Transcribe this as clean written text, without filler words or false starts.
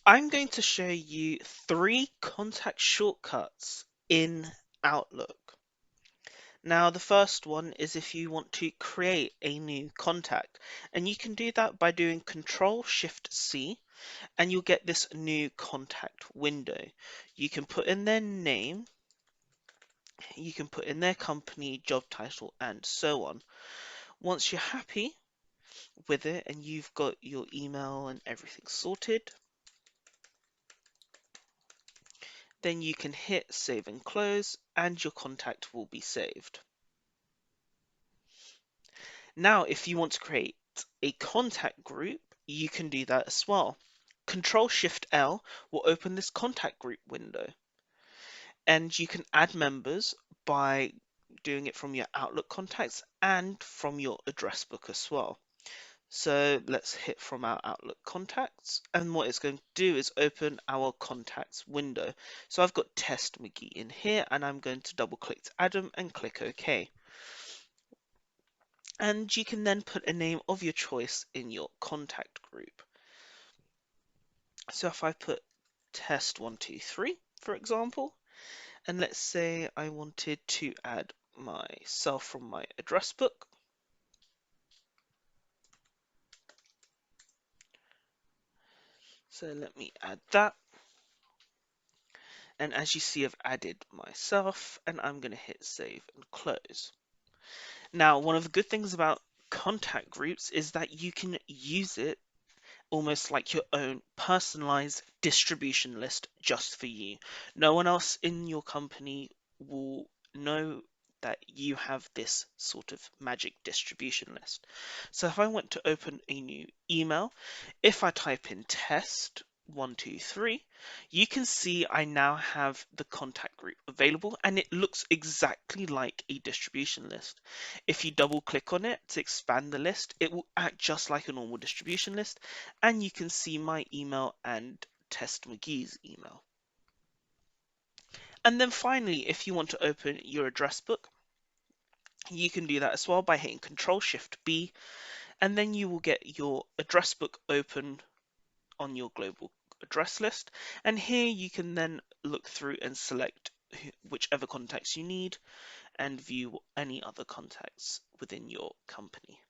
I'm going to show you 3 contact shortcuts in Outlook. Now, the first one is if you want to create a new contact, and you can do that by doing Ctrl Shift C, and you'll get this new contact window. You can put in their name, you can put in their company, job title, and so on. Once you're happy with it and you've got your email and everything sorted, then you can hit save and close and your contact will be saved. Now, if you want to create a contact group, you can do that as well. Control Shift L will open this contact group window, and you can add members by doing it from your Outlook contacts and from your address book as well. So let's hit from our Outlook contacts, and what it's going to do is open our contacts window. So I've got Test McGee in here, and I'm going to double click to add them and click OK. And you can then put a name of your choice in your contact group. So if I put test123, for example, and let's say I wanted to add myself from my address book. So let me add that. And as you see, I've added myself, and I'm going to hit save and close. Now, one of the good things about contact groups is that you can use it almost like your own personalized distribution list just for you. No one else in your company will know that you have this sort of magic distribution list. So if I want to open a new email, if I type in test123, you can see I now have the contact group available and it looks exactly like a distribution list. If you double click on it to expand the list, it will act just like a normal distribution list, and you can see my email and Test McGee's email. And then finally, if you want to open your address book, you can do that as well by hitting Ctrl Shift B, and then you will get your address book open on your global address list. And here you can then look through and select whichever contacts you need and view any other contacts within your company.